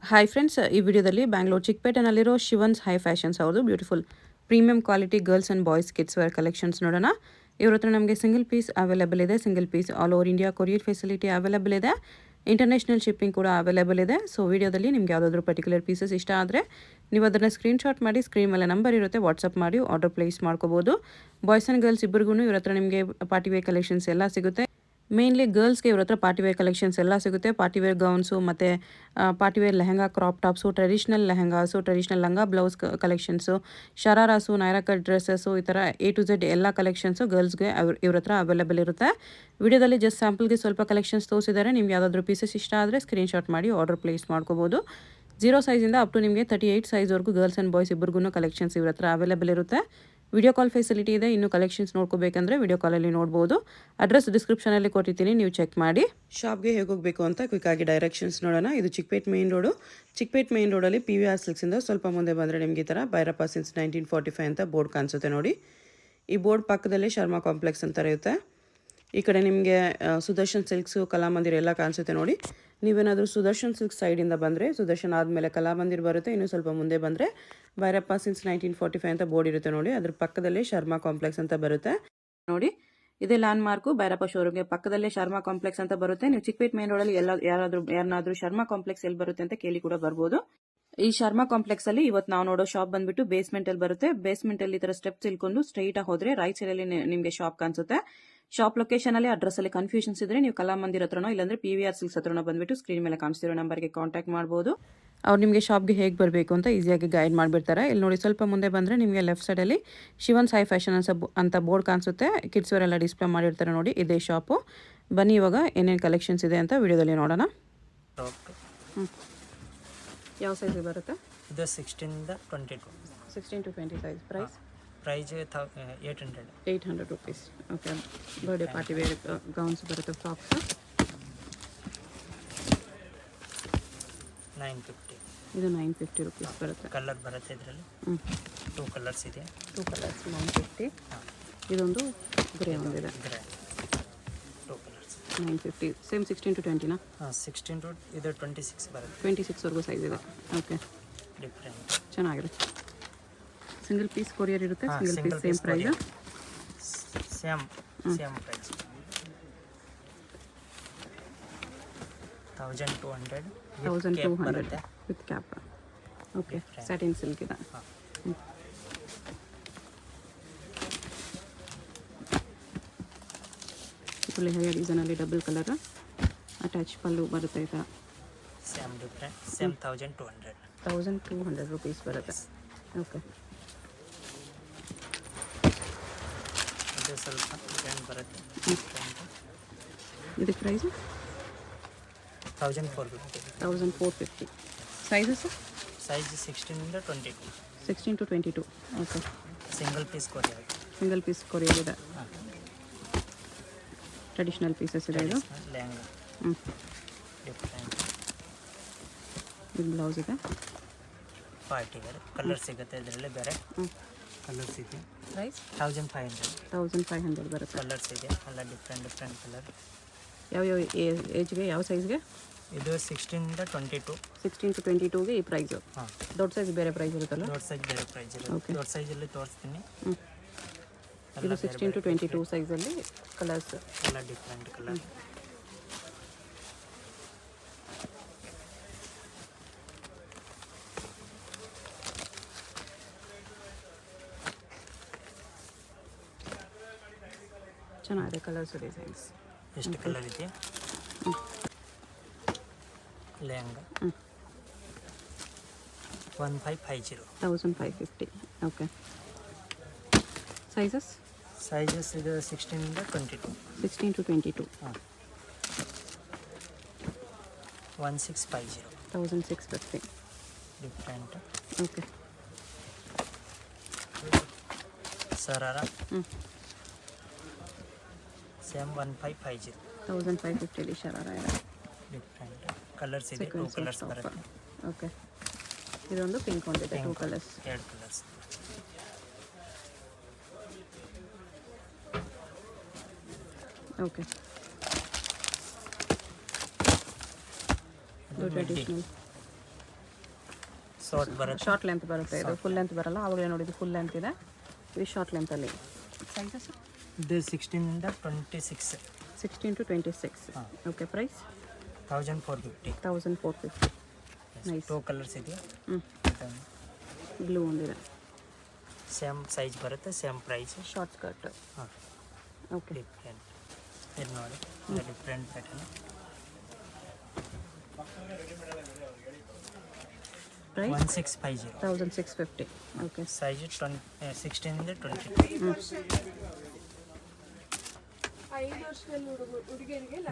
Hi friends, ಈ ವಿಡಿಯೋದಲ್ಲಿ ಬ್ಯಾಂಗ್ಳೂರ್ ಚಿಕ್ಕಪೇಟೆನಲ್ಲಿರೋ ಶಿವನ್ಸ್ ಹೈ ಫ್ಯಾಷನ್ಸ್ ಅವ್ರದ್ದು beautiful premium quality girls and boys kids wear collections ನೋಡೋಣ. ಇವ್ರ ಹತ್ರ ನಮಗೆ ಸಿಂಗಲ್ ಪೀಸ್ ಅವೈಲೇಬಲ್ ಇದೆ. Single piece all over India courier facility available ಇದೆ. ಇಂಟರ್ನ್ಯಾಷನಲ್ ಶಿಪ್ಪಿಂಗ್ ಕೂಡ ಅವೈಲೇಬಲ್ ಇದೆ. ಸೊ ವಿಡಿಯೋದಲ್ಲಿ ನಿಮ್ಗೆ ಯಾವುದಾದ್ರೂ ಪರ್ಟಿಕ್ಯುಲರ್ ಪೀಸಸ್ ಇಷ್ಟ ಆದರೆ ನೀವು ಅದನ್ನು ಸ್ಕ್ರೀನ್ಶಾಟ್ ಮಾಡಿ ಸ್ಕ್ರೀನ್ ಮೇಲೆ ನಂಬರ್ ಇರುತ್ತೆ, ವಾಟ್ಸಪ್ ಮಾಡಿ ಆರ್ಡರ್ ಪ್ಲೇಸ್ ಮಾಡ್ಕೋಬೋದು. ಬಾಯ್ಸ್ ಆ್ಯಂಡ್ ಗರ್ಲ್ಸ್ ಇಬ್ಬರಿಗೂ ಇವ್ರ ಹತ್ರ ನಿಮಗೆ ಪಾರ್ಟಿ ವೇರ್ ಕಲೆಕ್ಷನ್ಸ್ ಎಲ್ಲ ಸಿಗುತ್ತೆ. ಮೇನ್ಲಿ ಗರ್ಲ್ಸ್ಗೆ ಇವ್ರ ಹತ್ರ ಪಾರ್ಟಿವೇರ್ ಕಲೆಕ್ಷನ್ಸ್ ಎಲ್ಲ ಸಿಗುತ್ತೆ. ಪಾರ್ಟಿವೇರ್ ಗೌನ್ಸು ಮತ್ತು party wear lehenga, crop tops, traditional lehengas, traditional ಲಂಗ blouse collections, shararas, Naira cut dresses, ಈ ಥರ A to Z ಎಲ್ಲ ಕಲೆಕ್ಷನ್ಸು ಗರ್ಲ್ಸ್ಗೆ ಇವ್ರ ಹತ್ರ ಅವೈಲೇಬಲ್ ಇರುತ್ತೆ. ವಿಡಿಯೋದಲ್ಲಿ ಜಸ್ಟ್ ಸ್ಯಾಂಪಲ್ಗೆ ಸ್ವಲ್ಪ ಕಲೆಕ್ಷನ್ಸ್ ತೋರಿಸಿದ್ದಾರೆ. ನಿಮ್ಗೆ ಯಾವುದಾದ್ರೂ ಪೀಸಸ್ ಇಷ್ಟ ಆದರೆ ಸ್ಕ್ರೀನ್ಶಾಟ್ ಮಾಡಿ ಆರ್ಡರ್ ಪ್ಲೇಸ್ ಮಾಡ್ಕೋಬೋದು. 0 ಸೈಜಿಂದ ಅಪ್ ಟು ನಿಮಗೆ 38 ಸೈಜ್ವರೆಗೂ ಗರ್ಲ್ಸ್ ಆ್ಯಂಡ್ ಬಾಯ್ಸ್ ಇಬ್ಬರಿಗೂ ಕಲೆಕ್ಷನ್ಸ್ ಇವ್ರ ಹತ್ರ ಅವೈಲೇಬಲ್ ಇರುತ್ತೆ. ವಿಡಿಯೋ ಕಾಲ್ ಫೆಸಿಲಿಟಿ ಇದೆ. ಇನ್ನು ಕಲೆಕ್ಷನ್ಸ್ ನೋಡ್ಕೋಬೇಕಂದ್ರೆ ವಿಡಿಯೋ ಕಾಲಲ್ಲಿ ನೋಡ್ಬೋದು. ಅಡ್ರೆಸ್ ಡಿಸ್ಕ್ರಿಪ್ಷನಲ್ಲಿ ಕೊಟ್ಟಿರ್ತೀನಿ, ನೀವು ಚೆಕ್ ಮಾಡಿ. ಶಾಪ್ಗೆ ಹೇಗೆ ಹೋಗಬೇಕು ಅಂತ ಕ್ವಿಕ್ ಆಗಿ ಡೈರೆಕ್ಷನ್ಸ್ ನೋಡೋಣ. ಇದು Chickpet main road. Chickpet main ರೋಡಲ್ಲಿ PVR ಸಿಲ್ಕ್ಸಿಂದ ಸ್ವಲ್ಪ ಮುಂದೆ ಬಂದರೆ ನಿಮಗೆ ಈ ಥರ ಭೈರಪ್ಪ ಸಿನ್ಸ್ 1945 ಅಂತ ಬೋರ್ಡ್ ಕಾಣಿಸುತ್ತೆ ನೋಡಿ. ಈ ಬೋರ್ಡ್ ಪಕ್ಕದಲ್ಲಿ ಶರ್ಮಾ ಕಾಂಪ್ಲೆಕ್ಸ್ ಅಂತ ಇರುತ್ತೆ. ಈ ಕಡೆ ನಿಮಗೆ ಸುದರ್ಶನ್ ಸಿಲ್ಕ್ಸು, ಕಲಾಮಂದಿರ ಎಲ್ಲ ಕಾಣಿಸುತ್ತೆ ನೋಡಿ. ನೀವೇನಾದರೂ ಸುದರ್ಶನ್ ಸಿಲ್ಕ್ ಸೈಡಿಂದ ಬಂದರೆ ಸುದರ್ಶನ್ ಆದಮೇಲೆ ಕಲಾಮಂದಿರ್ ಬರುತ್ತೆ. ಇನ್ನೂ ಸ್ವಲ್ಪ ಮುಂದೆ ಬಂದರೆ ಭೈರಪ್ಪ ಸಿನ್ಸ್ 1945 ಅಂತ ಬೋರ್ಡ್ ಇರುತ್ತೆ ನೋಡಿ. ಅದ್ರ ಪಕ್ಕದಲ್ಲೇ ಶರ್ಮಾ ಕಾಂಪ್ಲೆಕ್ಸ್ ಅಂತ ಬರುತ್ತೆ ನೋಡಿ. ಇದೇ ಲ್ಯಾಂಡ್ ಮಾರ್ಕು ಭೈರಪ್ಪ ಶೋರೂಮ್ಗೆ ಪಕ್ಕದಲ್ಲೇ ಶರ್ಮಾ ಕಾಂಪ್ಲೆಕ್ಸ್ ಅಂತ ಬರುತ್ತೆ. ನೀವು ಚಿಕ್ಕಪೇಟ್ ಮೇನ್ ರೋಡಲ್ಲಿ ಯಾರನ್ನಾದ್ರೂ ಶರ್ಮಾ ಕಾಂಪ್ಲೆಕ್ಸ್ ಎಲ್ಲಿ ಬರುತ್ತೆ ಅಂತ ಕೇಳಿ ಕೂಡ ಬರ್ಬೋದು. ಈ ಶರ್ಮಾ ಕಾಂಪ್ಲೆಕ್ಸ್ ಅಲ್ಲಿ ಇವತ್ತು ನಾವು ನೋಡೋ ಶಾಪ್ ಬಂದ್ಬಿಟ್ಟು ಬೇಸ್ಮೆಂಟ್ ಅಲ್ಲಿ ಬರುತ್ತೆ. ಬೇಸ್ಮೆಂಟ್ ಅಲ್ಲಿ ಈ ತರ ಸ್ಟೆಪ್ಸ್ ಇಳ್ಕೊಂಡು ಸ್ಟ್ರೈಟ್ ಆಗಿ ಹೋದ್ರೆ ರೈಟ್ ಸೈಡ್ ಅಲ್ಲಿ ನಿಮಗೆ ಶಾಪ್ ಕಾಣಿಸುತ್ತೆ. ಶಾಪ್ ಲೊಕೇಶನ್ ಅಲ್ಲಿ ಅಡ್ರೆಸ್ ಅಲ್ಲಿ ಕನ್ಫ್ಯೂಷನ್ಸ್ ಇದ್ರೆ ನೀವು ಕಲಾಮಂದಿರ ಹತ್ರನೋ ಇಲ್ಲಾಂದ್ರೆ PVR ಸಿಲ್ಕ್ಸ್ ಹತ್ರನೋ ಬಂದ್ಬಿಟ್ಟು ಸ್ಕ್ರೀನ್ ಮೇಲೆ ಕಾಣಿಸ್ತಿರೋ ನಂಬರ್ಗೆ ಕಾಂಟ್ಯಾಕ್ಟ್ ಮಾಡಬಹುದು. ಅವ್ರು ನಿಮಗೆ ಶಾಪ್ಗೆ ಹೇಗೆ ಬರಬೇಕು ಅಂತ ಈಸಿಯಾಗಿ ಗೈಡ್ ಮಾಡಿಬಿಡ್ತಾರೆ. ಇಲ್ಲಿ ನೋಡಿ, ಸ್ವಲ್ಪ ಮುಂದೆ ಬಂದರೆ ನಿಮಗೆ ಲೆಫ್ಟ್ ಸೈಡಲ್ಲಿ ಶಿವನ್ಸ್ ಹೈ ಫ್ಯಾಷನ್ ಅಂತ ಬೋರ್ಡ್ ಕಾಣಿಸುತ್ತೆ. ಕಿಡ್ಸ್ ವೇರ್ ಎಲ್ಲ ಡಿಸ್ಪ್ಲೇ ಮಾಡಿರ್ತಾರೆ ನೋಡಿ. ಇದೇ ಶಾಪು. ಬನ್ನಿ ಇವಾಗ ಏನೇನು ಕಲೆಕ್ಷನ್ಸ್ ಇದೆ ಅಂತ ವಿಡಿಯೋದಲ್ಲಿ ನೋಡೋಣ. ಯಾವ ಸೈಜ್ ಬರುತ್ತೆ? ಇದು 16 ಇಂದ 22. 16 to 20 size. Price 800 rupees. Okay. Birthday party wear gowns ಬರುತ್ತೆ, ಫ್ರಾಕ್ಸ್ 950. ಇದು 950 rupees ಬರುತ್ತೆ. ಕಲರ್ ಬರುತ್ತೆ ಇದರಲ್ಲಿ. 2 ಕಲರ್ಸ್ ಇದೆ. 2 ಕಲರ್ಸ್ 950. ಇದೊಂದು ಗ್ರೇ ಒಂದಿದೆ. Grey 2 colours 950. ಸೇಮ್ 16 to 20ನಾ? 16 to ಇದು 26 ಬರುತ್ತೆ. 26ವರೆಗೂ ಸೈಜ್ ಇದೆ. ಓಕೆ, ಡಿಫ್ರೆಂಟ್ ಚೆನ್ನಾಗಿರುತ್ತೆ. ಸಿಂಗಲ್ ಪೀಸ್ ಕೊರಿಯರ್ ಇರುತ್ತೆ. Single piece same price. Same price 1200 with cap. Okay, satin silk ಇದೆ. ಫುಲ್ ಹೆವಿ ಡಿಸೈನಲ್ಲಿ ಡಬಲ್ ಕಲರ್ ಅಟ್ಯಾಚ್ ಪಲ್ಲು ಬರುತ್ತೆ. ಈ ಥರ ಸೇಮ್ ಡಿಫ್ರೆಂಟ್. ಸೇಮ್ 1200. 1200 rupees ಬರುತ್ತೆ. ಓಕೆ, ಇದು ಸ್ವಲ್ಪ ಡಿಫ್ರೆಂಟ್ ಬರುತ್ತೆ. ಇದಕ್ಕೆ ಪ್ರೈಸು 1450. 1450. ಸೈಜಸ್ ಸೈಜ್ 16 ಇಂದ 22. 16 to 22. Okay, single piece courier. Single piece courier ಇದೆ. ಟ್ರೆಡಿಷ್ನಲ್ ಪೀಸಸ್ ಇದೆ. ಇದು ಲೆಹಂಗಾ ಡಿಫ್ರೆಂಟ್. ಇದು ಬ್ಲೌಸ್ ಇದೆ. ಪಾರ್ಟಿ ವೇರ್ ಕಲರ್ ಸಿಗುತ್ತೆ ಇದರಲ್ಲಿ. ಬೇರೆ ಕಲರ್ಸ್ ಇದೆ. ಪ್ರೈಸ್ 1500. 1500 ಬರುತ್ತೆ. ಕಲರ್ಸ್ ಇದೆ ಎಲ್ಲ ಡಿಫ್ರೆಂಟ್ ಕಲರ್. ಯಾವ ಏಜ್ಗೆ, ಯಾವ ಸೈಜ್ಗೆ? ಇದು 16 ಇಂದ 22. 16 to 22ಗೆ ಈ ಪ್ರೈಸು. ದೊಡ್ಡ ಸೈಜ್ ಬೇರೆ ಪ್ರೈಸ್ ಇರುತ್ತಲ್ಲ? ದೊಡ್ಡ ಸೈಜ್ ಬೇರೆ ಪ್ರೈಸ್ ಇರುತ್ತೆ. ದೊಡ್ಡ ಸೈಜಲ್ಲಿ ತೋರಿಸ್ತೀನಿ. ಇದು 16 to 22 ಸೈಜಲ್ಲಿ ಕಲರ್ಸ್ ಎಲ್ಲ ಡಿಫ್ರೆಂಟ್ ಕಲರ್. ಚೆನ್ನಾಗಿದೆ ಕಲರ್ಸ್, ಡಿಸೈನ್ಸ್. ಎಷ್ಟು ಕಲರ್ ಇದೆ? ಲೆಹಂಗಾ 1550. 1550. ಓಕೆ, ಸೈಜಸ್ ಇದು 16 ಇಂದ 22. 16 to 22. 1650. 1650. Different. Okay, sharara same 1550. 1550 ಶರಾರ ಇದೆ. ಡಿಫ್ರೆಂಟ್ ಕಲರ್ಸ್ ಇದೆ. 2 ಕಲರ್ಸ್ ಬರುತ್ತೆ. ಓಕೆ, ಇದೊಂದು ಪಿಂಕ್ ಒಂದಿದೆ. 2 ಕಲರ್ಸ್. 2 ಕಲರ್ಸ್. ಓಕೆ, ಇದು ಟ್ರೆಡಿಷನಲ್ ಶಾರ್ಟ್ ಬರುತ್ತೆ. ಶಾರ್ಟ್ ಲೆಂತ್ ಬರುತ್ತೆ, ಇದು ಫುಲ್ ಲೆಂತ್ ಬರಲ್ಲ. ಆವಾಗಲೇ ನೋಡಿದ್ದು ಫುಲ್ ಲೆಂತ್ ಇದೆ, ಇದು ಶಾರ್ಟ್ ಲೆಂತಲ್ಲಿ. ಸೈಜಸ್ ಇದು 16 26 16 to 26. Okay, price 1450. 1450. Nice. 2 colours ಇದೆಯಾ? ಬ್ಲೂ ಒಂದಿದೆ, ಸೇಮ್ ಸೈಜ್ ಬರುತ್ತೆ, ಸೇಮ್ ಪ್ರೈಸ್. Short skirt. ಹಾಂ, ಓಕೆ, ಡಿಫ್ರೆಂಟ್. ಇದು ನೋಡಿ, different pattern. Price 1650. 1650. Okay, size 16 22.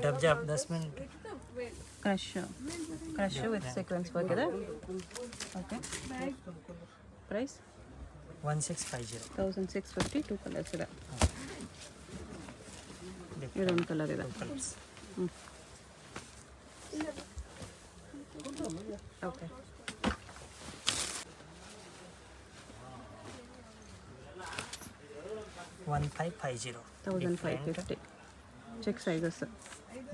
ಡಬ್ಜಾ 10 minute. Crush with sequins work ಇದೆ. Okay, price 1650. 1650. 2 ಕಲರ್ಸ್ ಇದೆ, ಇದೊಂದು ಕಲರ್ ಇದೆ. 2 colours. Okay, 1550. 1550. Check sizes,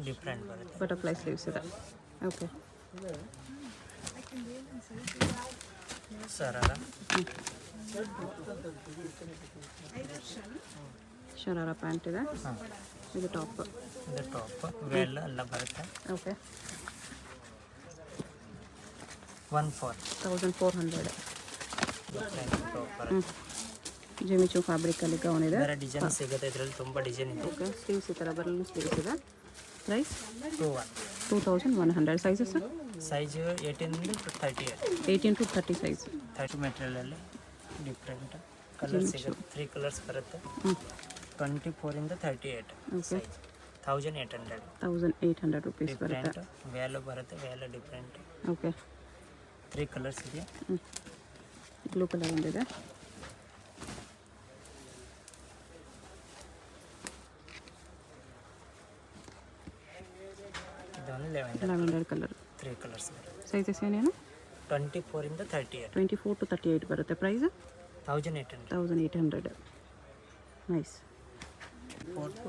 different ಬರುತ್ತೆ. ಬಟರ್ಫ್ಲೈ ಸ್ಲೀವ್ಸ್ ಇದೆ. ಓಕೆ, ಸರಾರ. ಶರಾರ ಪ್ಯಾಂಟ್ ಇದೆ. ಹಾಂ, ಇದು ಟಾಪ್. ಇದು ಟಾಪ್, ವೆಲ್ ಎಲ್ಲ ಬರುತ್ತೆ. ಓಕೆ, 1400. 1400. ಡಿಫ್ರೆಂಟ್ ಟಾಪ್ ಬರುತ್ತೆ. ಜಿಮಿಚು ಫ್ಯಾಬ್ರಿಕಲ್ಲಿ ಗೌನ್ ಇದೆ. ಬೇರೆ ಡಿಸೈನ್ ಸಿಗುತ್ತೆ, ಇದರಲ್ಲಿ ತುಂಬ ಡಿಸೈನ್ ಇದೆ. ಓಕೆ, ಸ್ಲೀವ್ಸ್ ಈ ಥರ ಬರಲು ಸ್ಲೀವ್ಸ್ ಇದೆ. Price 2100. 2100. Sizes size 18 to 38. 18 to 30 size. 30 ಮೆಟೀರಿಯಲಲ್ಲಿ ಡಿಫ್ರೆಂಟ್ ಕಲರ್ ಸಿಗುತ್ತೆ. 3 ಕಲರ್ಸ್ ಬರುತ್ತೆ. 24 to 38 ಓಕೆ, ಸೈಜ್. 1800. 1800 ರುಪೀಸ್ ಬರುತ್ತೆ. ಡಿಫ್ರೆಂಟ್ ವ್ಯಾಲು ಬರುತ್ತೆ, ವ್ಯಾಲು ಡಿಫ್ರೆಂಟ್. ಓಕೆ, 3 ಕಲರ್ಸ್ ಇದೆಯಾ? ಬ್ಲೂ ಕಲರ್ ಒಂದಿದೆ. ಇದೊಂದು ಲೆವೆಂಡರ್. Lavender colour. 3 ಕಲರ್ಸ್ ಬರುತ್ತೆ. ಸೈಜಸ್ ಏನೇನು? 24 to 38. 24 to 38 ಬರುತ್ತೆ. Price 1800. 1800. Nice. 4 to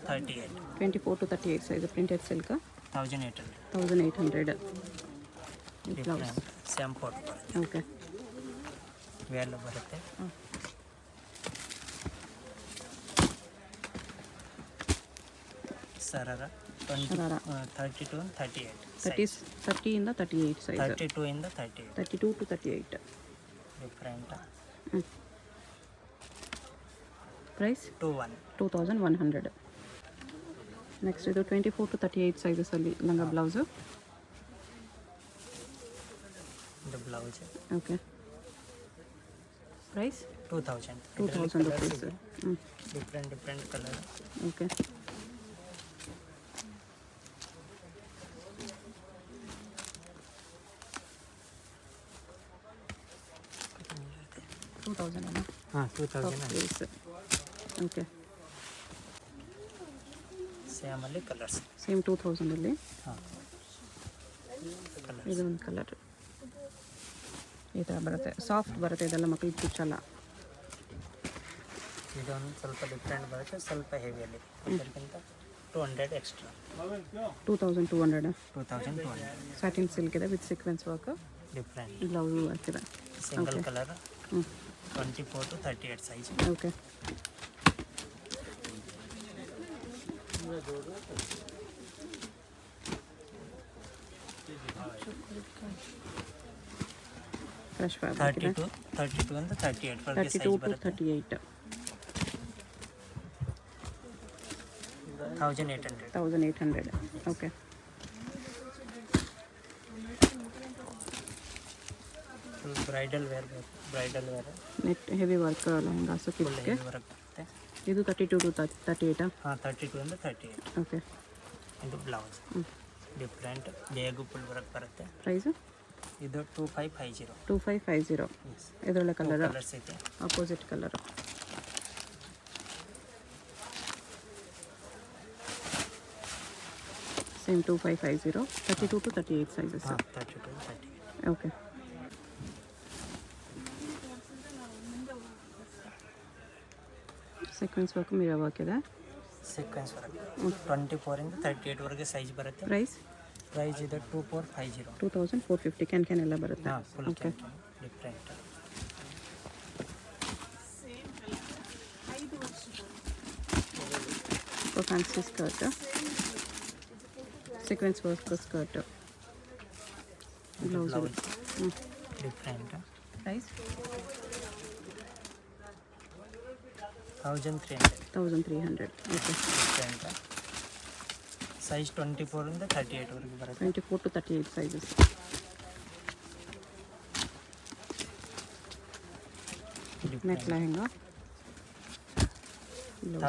38. 24 to 38 size. Printed silk 1800. 1800. Blouse. Different same photo ಬರುತ್ತೆ, ಓಕೆ, ವ್ಯಾಲು ಬರುತ್ತೆ. ಸರಾರ 32 to 38. 30 ಇಂದ 38 ಸೈಜ್. 32 ಇಂದ 38. 32 to 38. ಡಿಫ್ರೆಂಟ್. ಪ್ರೈಸ್ 2100. ನೆಕ್ಸ್ಟ್ ಇದು 24 to 38 ಸೈಜಸಲ್ಲಿ ಲಂಗ ಬ್ಲೌಸು. ಇದು blouse. Okay, price 2000. 2000 rupees. Different colour. Okay, ಹಾಂ, 2000. ಓಕೆ, ಸೇಮಲ್ಲಿ ಕಲರ್ಸ್. ಸೇಮ್ 2000ಅಲ್ಲಿ. ಹಾಂ, ಕಲರ್ಸ್. ಇದೊಂದು ಕಲರ್ ಈ ಥರ ಬರುತ್ತೆ, ಸಾಫ್ಟ್ ಬರುತ್ತೆ, ಇದೆಲ್ಲ ಮಕ್ಕಳಿಗೆ ಚುಚ್ಚಲ್ಲ. ಇದೊಂದು ಸ್ವಲ್ಪ ಡಿಫ್ರೆಂಟ್ ಬರುತ್ತೆ, ಸ್ವಲ್ಪ ಹೆವಿಯಲ್ಲಿ. ಅದಕ್ಕಿಂತ 200 ಎಕ್ಸ್ಟ್ರಾ. 2200. 2200. ಸ್ಯಾಟಿನ್ ಸಿಲ್ಕ್ ಇದೆ with sequins work. Different blouse work ಇದೆ. Single colour. 24 to 38 size. Okay, fresh fabric ಇದೆ. 32 and 38 ವರೆಗೆ 32 ಸೈಜ್ to ಬರುತ್ತೆ. 38. 1800. 1800. ಓಕೆ, ಬ್ರೈಡಲ್ ವೇರ್ ಬೇಕು, bridal wear net heavy work lehengas full ಕಿಡ್ಸ್ಗೆ. ಹೆವಿ ವರ್ಕ್ ಬರುತ್ತೆ. ಇದು 32 to 38. ಹಾಂ, 32 and 38. ಓಕೆ, ಇದು ಬ್ಲೌಸ್. ಡಿಫ್ರೆಂಟ್ ಬೇಗು ಫುಲ್ ವರ್ಕ್ ಬರುತ್ತೆ. ಪ್ರೈಸು ಇದು 2550. 2550. ಇದರೊಳ್ಳೆ ಕಲರ್, ಕಲರ್ಸ್ ಐತೆ. Opposite colour. Same 2550. 32 to 38 sizes. ಹಾಂ, 32 and 38. Okay, sequins work mirror work ಇದೆ. ಸೀಕ್ವೆನ್ಸ್ ವರ್ಕ್ 24 ಇಂದ 38 ವರೆಗೆ ಸೈಜ್ ಬರುತ್ತೆ. ಪ್ರೈಸ್ ಪ್ರೈಸ್ ಇದೆ 2450. 2450 ಕ್ಯಾನ್ ಎಲ್ಲ ಬರುತ್ತೆ. ಹಾಂ, full okay. Different. Fancy skirt, sequins work skirt, blouse. Different. Price 1300. 1300. Okay. Different. Size 24 ಇಂದ 38 ವರೆಗೆ ಬರುತ್ತೆ. 24 to 38 sizes. Neck lehenga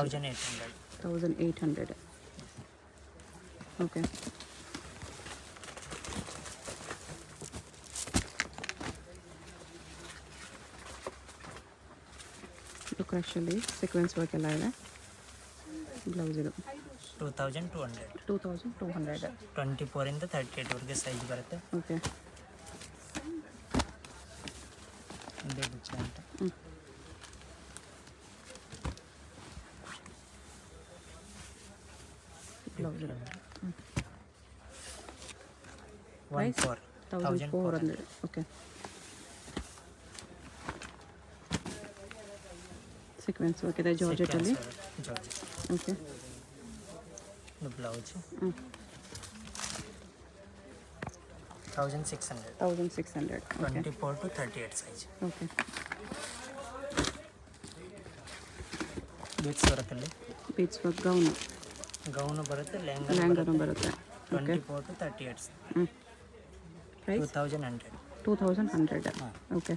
1800. 1800. Okay. ಕ್ರಶಲ್ಲಿ ಸೀಕ್ವೆನ್ಸ್ ವರ್ಕ್ ಎಲ್ಲ ಇದೆ. ಬ್ಲೌಸ್ ಇದು 2200. 2200. 24 ಇಂದ 38 ವರೆಗೆ ಸೈಜ್ ಬರುತ್ತೆ. ಓಕೆ. ಇದೇ ಡಿಫ್ರೆಂಟ್. ಬ್ಲೌಸ್ ಇದು. 1400. ಓಕೆ. ಸೀಕ್ವೆನ್ಸ್ ವರ್ಕ್ ಇದೆ ಜಾರ್ಜೆಟಲ್ಲಿ. Okay. Blouse 1600. 1600. Okay. 24 to 38 size. Okay. Beads ವರ್ಕಲ್ಲಿ ಬೀಟ್ಸ್ ವರ್ಕ್ ಗೌನು ಬರುತ್ತೆ, ಲೆಹಂಗಾನು ಬರುತ್ತೆ. ಓಕೆ. 24 to 38. ಪ್ರೈಸ್ 2100. 2100. ಹಾಂ. ಓಕೆ.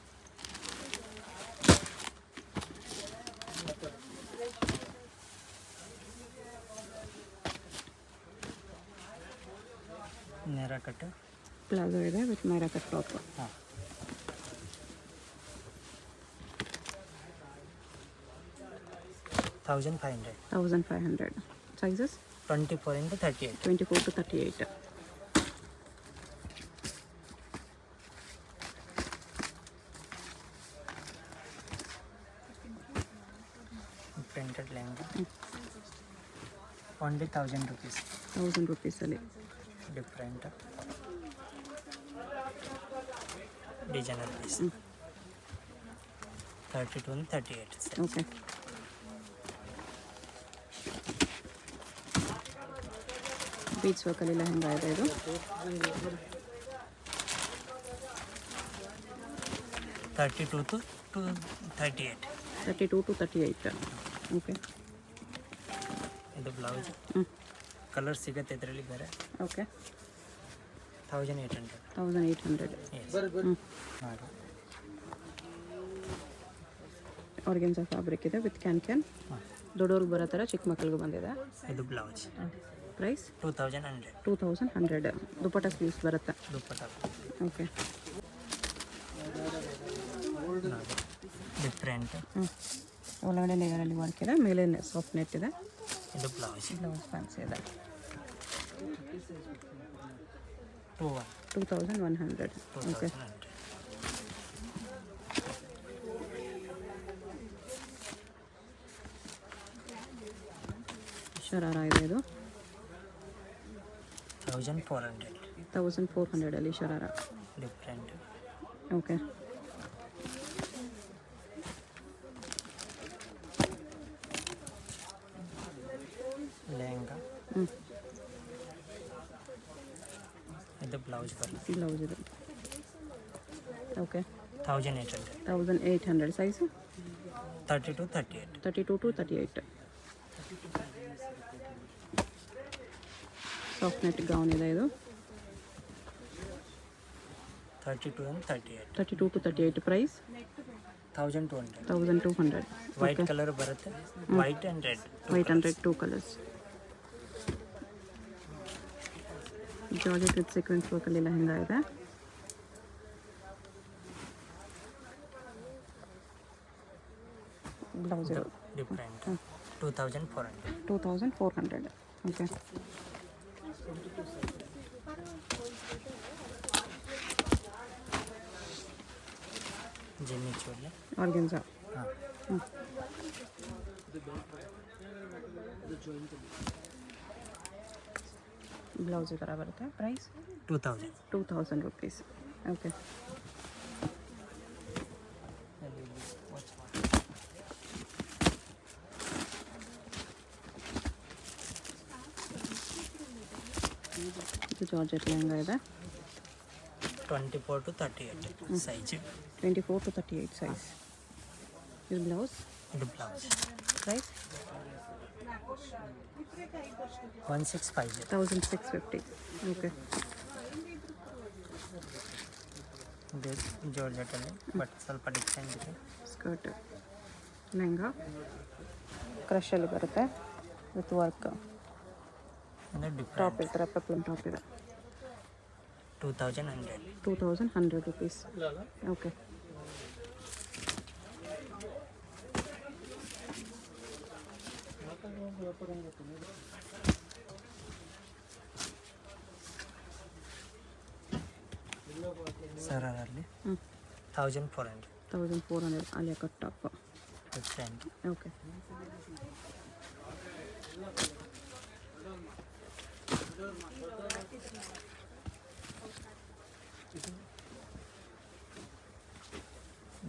ನೇರ ಕಟ್ ಪ್ಲಾಜೋ ಇದೆ ವಿತ್ ನೈರಾ ಕಟ್ ಟಾಪ್. ಹಾಂ. 1500. 1500. ಸೈಜಸ್ 24 ಇಂದ 38. 24 to 38. Printed lehenga only 1000 rupees. 1000 ರೂಪೀಸಲ್ಲಿ. Different designer piece 32 and 38. Okay. ಬೀಚ್ ವರ್ಕಲ್ಲಿ ಲೆಹಂಗಾ ಇದೆ ಇದು. ತರ್ಟಿ ಟು ಟು 38. 32 to 38. ಓಕೆ. ಇದು ಬ್ಲೌಸ್. ಕಲರ್ ಸಿಗುತ್ತೆ ಇದರಲ್ಲಿ ಬೇರೆ. ಓಕೆ. 1800. 1800. ಮಾಡಿ ಆರ್ಗೆನ್ಸಾ ಫ್ಯಾಬ್ರಿಕ್ ಇದೆ ವಿತ್ ಕ್ಯಾನ್. ದೊಡ್ಡವ್ರಿಗೆ ಬರೋ ಥರ ಚಿಕ್ಕ ಮಕ್ಕಳಿಗೂ ಬಂದಿದೆ. ಇದು ಬ್ಲೌಸ್. ಪ್ರೈಸ್ 2100. 2100. ದುಪಟ್ಟ ಸ್ಲೀವ್ಸ್ ಬರುತ್ತೆ. ದುಪ್ಪಟ್ಟ ಓಕೆ. ಡಿಫ್ರೆಂಟ್. ಒಳಗಡೆ ಲೇಯರಲ್ಲಿ ವರ್ಕ್ ಇದೆ, ಮೇಲೆ ಸಾಫ್ಟ್ ನೆಟ್ ಇದೆ. ಇದು ಬ್ಲೌಸ್. ಬ್ಲೌಸ್ ಫ್ಯಾನ್ಸಿ ಇದೆ. 2100. 2100. ಓಕೆ. ಶರಾರ ಇದೆ ಇದು 1400. 1400 ಅಲ್ಲಿ ಶರಾರ. ಡಿಫ್ರೆಂಟ್. ಓಕೆ. ಲೆಹಂಗಾ ಇದು ಬ್ಲೌಸ್ ಬರುತ್ತೆ. ಬ್ಲೌಸ್ ಇದು. Okay. 1800. 1800. Size 30 to 38. 32 to 38. Soft net gown ಇದೆ ಇದು 32 and 38. 32 to 38. Price 1200. 1200. White colour ಬರುತ್ತೆ, white and red. White and red 2 colours. Georgette with sequins ವರ್ಕಲ್ಲಿ ಲೆಹಂಗಾ ಇದೆ. ಬ್ಲೌಸ್ ಇದು ಡಿಫ್ರೆಂಟ್ 2400. 2400. ಓಕೆ. ಜೆಮ್ಮಿ ಚೋಲಿ. ಆರ್ಗೆನ್ಸಾ. ಹಾಂ. ಬ್ಲೌಸ್ ಈ ಥರ ಬರುತ್ತೆ. ಪ್ರೈಸ್ 2000. 2000 ರುಪೀಸ್. ಓಕೆ. ಇದು ಜಾರ್ಜೆಟ್ ಲೆಹಂಗಾ ಇದೆ. 24 to 38 ಸೈಜ್. 24 to 38 size. ಇದು ಬ್ಲೌಸ್. ಇದು ಬ್ಲೌಸ್. ಪ್ರೈಸ್ 1650. 1650. ಓಕೆ. ಇದು ಜಾರ್ಜೆಟಲ್ಲಿ ಬಟ್ ಸ್ವಲ್ಪ ಡಿಫ್ರೆಂಟ್ ಇದೆ. ಸ್ಕರ್ಟ್ ಲೆಹಂಗಾ ಕ್ರಶಲ್ಲಿ ಬರುತ್ತೆ ವಿತ್ ವರ್ಕ್. ಅಂದರೆ ಟಾಪ್ ಡಿಫ್ರೆಂಟ್. ಈ ಥರ ಪೆಪ್ಲಮ್ ಟಾಪ್ ಇದೆ. 2100. 2100 ರುಪೀಸ್. ಓಕೆ. ಸರಲ್ಲಿ 1400. 1400 Alia cut top. Different. Okay.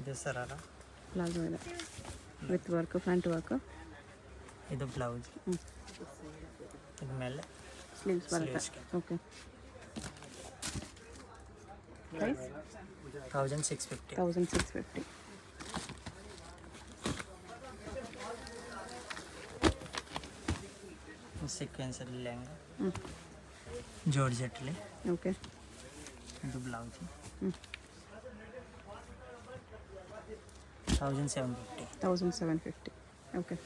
ಇದು ಸರಾರ. ಪ್ಲಾಜೋ ಇದೆ ವಿತ್ ವರ್ಕ್, ಫ್ರಂಟ್ ವರ್ಕ್. ಇದು ಬ್ಲೌಸ್. ಇದು ಮೇಲೆ ಸ್ಲೀವ್ಸ್ ಬರುತ್ತೆ. ಓಕೆ. ಪ್ರೈಸ್ 1650. 1650. ಸೀಕ್ವೆನ್ಸಲ್ಲಿ ಲೆಹಂಗಾ ಜಾರ್ಜೆಟ್ಲಿ. ಓಕೆ. ಇದು ಬ್ಲೌಸ್. 1750. 1750. ಓಕೆ.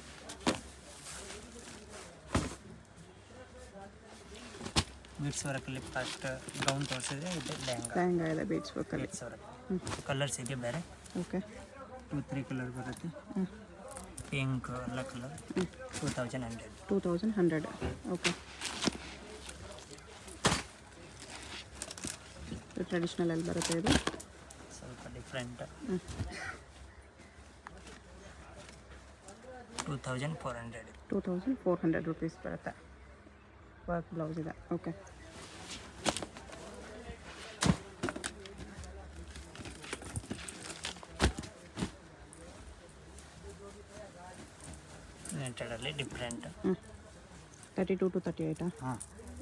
ಬೀಟ್ಸ್ ವರ್ಕಲ್ಲಿ ಫಸ್ಟ್ ಗೌನ್ ತೋರಿಸಿದ್ರೆ ಇದು ಲೆಹಂಗಾ. ಲೆಹಂಗಾ ಇದೆ ಬೀಟ್ಸ್ ವರ್ಕಲ್ಲಿ. Beads work. ಕಲರ್ಸ್ ಇದೆ ಬೇರೆ. ಓಕೆ. 2-3 ಕಲರ್ ಬರುತ್ತೆ. ಪಿಂಕ್ ಎಲ್ಲ ಕಲರ್. 2100. 2100. ಓಕೆ. ಟ್ರೆಡಿಷ್ನಲ್ ಅಲ್ಲಿ ಬರುತ್ತೆ ಇದು. ಸ್ವಲ್ಪ ಡಿಫ್ರೆಂಟ್. 2400. 2400 ರುಪೀಸ್ ಬರುತ್ತೆ. ವರ್ಕ್ ಬ್ಲೌಸ್ ಇದೆ. ಓಕೆ. ನೆಟೆಡಲ್ಲಿ ಡಿಫ್ರೆಂಟ್. 32 to 38. ಹಾಂ,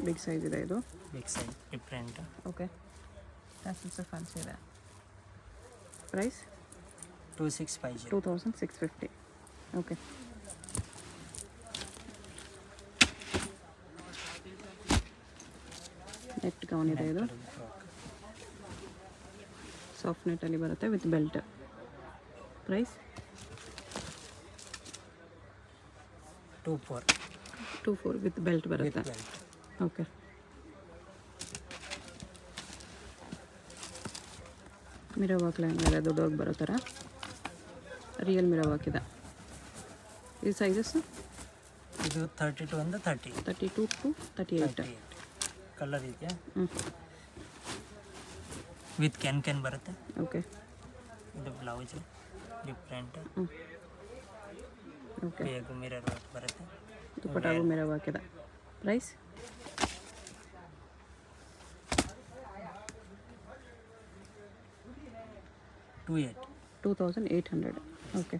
ಬಿಗ್ ಸೈಜ್ ಇದೆ ಇದು. Big size different. Okay. Tassels fancy ಇದೆ. ಪ್ರೈಸ್ 2650. 2650. ಓಕೆ. ನೆಟ್ ಗೌನ್ ಇದೆ ಇದು. ಸಾಫ್ಟ್ ನೆಟ್ಟಲ್ಲಿ ಬರುತ್ತೆ with belt. Price 24 with belt ಬರುತ್ತೆ. ಓಕೆ. ಮಿರೋ ವರ್ಕ್ ಲೆಹಂಗಾ ಇದೆ, ದೊಡ್ಡವಾಗಿ ಬರೋ ಥರ ರಿಯಲ್ ಮಿರೋ ವರ್ಕ್ ಇದೆ. ಈ ಸೈಜಸ್ ಇದು 32 ಇಂದ 30. 32 to 38. ಕಲರ್ ಇದೆಯಾ? ಹ್ಞೂ. ವಿತ್ ಕ್ಯಾನ್ ಬರುತ್ತೆ. ಓಕೆ. ಇದು ಬ್ಲೌಸ್ ಡಿಫ್ರೆಂಟ್. ಓಕೆ. ಬೇಗ ಮಿರರ್ ವರ್ಕ್ ಬರುತ್ತೆ. ದುಪ್ಪಟ್ಟಾಗೂ ಮಿರೋ ವರ್ಕ್ ಇದೆ. ಪ್ರೈಸ್ 2800. ಓಕೆ.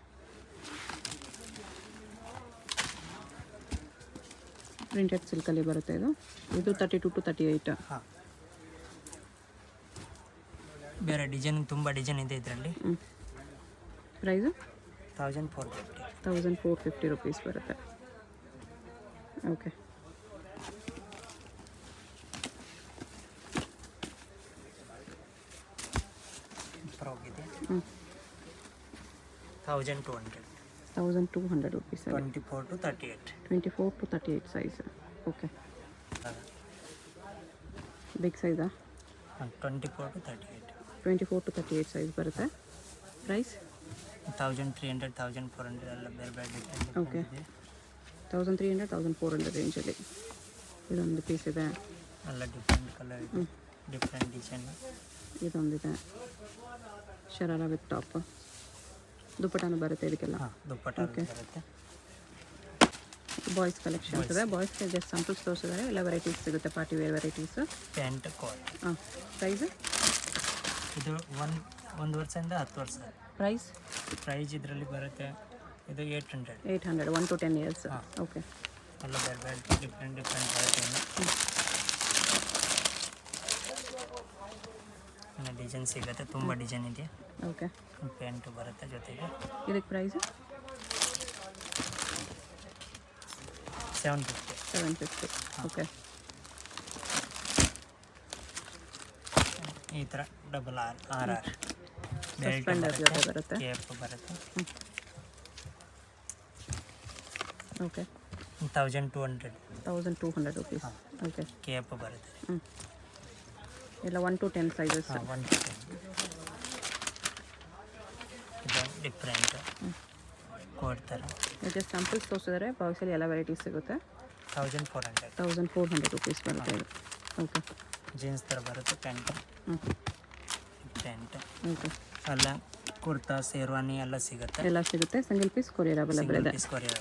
ಪ್ರಿಂಟೆಡ್ ಸಿಲ್ಕಲ್ಲಿ ಬರುತ್ತೆ ಇದು. ಇದು 32 to 38. ಹಾಂ, ಬೇರೆ ಡಿಸೈನ್ ತುಂಬ ಡಿಸೈನ್ ಇದೆ ಇದರಲ್ಲಿ. ಪ್ರೈಸು 1450. 1450 ರುಪೀಸ್ ಬರುತ್ತೆ. ಓಕೆ. ಫ್ರಾಕ್ ಇದೆ. 1200. 1200 rupees. 24 to 38. 24 to 38 size. Okay. Big ಸೈಜಾ? 24 to 38. 24 to 38 ಸೈಜ್ ಬರುತ್ತೆ. ಪ್ರೈಸ್ 1300, 1400 ಎಲ್ಲ ಬೇರೆ ಬೇರೆ ಡಿಫ್ರೆಂಟ್ ಓಕೆ. ಇದೆ. 1300, 1400 ರೇಂಜಲ್ಲಿ ಇದೊಂದು ಪೀಸ್ ಇದೆ. ಎಲ್ಲ ಡಿಫ್ರೆಂಟ್ ಕಲರ್ ಇದೆ, ಡಿಫ್ರೆಂಟ್ ಡಿಸೈನ್. ಇದೊಂದಿದೆ ಶರಾರ ವಿತ್ ಟಾಪ್. ದುಪ್ಪಟಾನು ಬರುತ್ತೆ ಇದಕ್ಕೆಲ್ಲ. ಹಾಂ, ದುಪ್ಪಟ್ಟ Okay. ಬರುತ್ತೆ. ಬಾಯ್ಸ್ ಕಲೆಕ್ಷನ್ಸ್ ಇದೆ. ಬಾಯ್ಸ್ಗೆ ಜಸ್ಟ್ ಸಂಪಲ್ಸ್ ತೋರಿಸಿದ್ದಾರೆ. ಎಲ್ಲ ವೆರೈಟೀಸ್ ಸಿಗುತ್ತೆ, party wear varieties. Pant coat. ಹಾಂ, ಪ್ರೈಸು? ಇದು 1 ವರ್ಷದಿಂದ 10 ವರ್ಷ. ಪ್ರೈಸ್ ಇದರಲ್ಲಿ ಬರುತ್ತೆ, ಇದು 800. 800, 1 to 10 years. ಓಕೆ. ಎಲ್ಲ ಬೇರೆ ಬೇರೆ ಡಿಫ್ರೆಂಟ್ ಬರುತ್ತೆ. ಡಿಸೈನ್ ಸಿಗುತ್ತೆ, ತುಂಬ ಡಿಸೈನ್ ಇದೆ. ಓಕೆ. ಪ್ಯಾಂಟು ಬರುತ್ತೆ ಜೊತೆಗೆ. ಇದಕ್ಕೆ ಪ್ರೈಸು? 750. 750. ಓಕೆ. ಈ ಥರ ಡಬಲ್ ಆರ್ ಸಸ್ಪೆಂಡರ್ ಜೊತೆ ಬರುತ್ತೆ. ಕೇಪ್ ಬರುತ್ತೆ. ಓಕೆ. 1200. 1200 ರುಪೀಸ್. ಓಕೆ. ಕೇಪ್ ಬರುತ್ತೆ. ಎಲ್ಲ 1 to 10 ಸೈಜಸ್. 1 to 10. ಇದು ಡಿಫ್ರೆಂಟ್ ಕೋಟ್ ಥರ. ಜಸ್ಟ್ ಸ್ಯಾಂಪಲ್ಸ್ ತೋರಿಸಿದ್ದಾರೆ. ಬಾಕ್ಸಲ್ಲಿ ಎಲ್ಲ ವೆರೈಟೀಸ್ ಸಿಗುತ್ತೆ. 1400. 1400 ರುಪೀಸ್ ಬರುತ್ತೆ ಇದು. ಓಕೆ. ಜೀನ್ಸ್ ಥರ ಬರುತ್ತೆ. Pant okay. ಎಲ್ಲ ಕುರ್ತಾ ಶೇರ್ವಾನಿ ಎಲ್ಲ ಸಿಗುತ್ತೆ. ಎಲ್ಲ ಸಿಗುತ್ತೆ. ಸಿಂಗಲ್ ಪೀಸ್ ಕೊರಿಯರ್ ಅವೈಲೇಬಲ್ ಇದೆ. Piece courier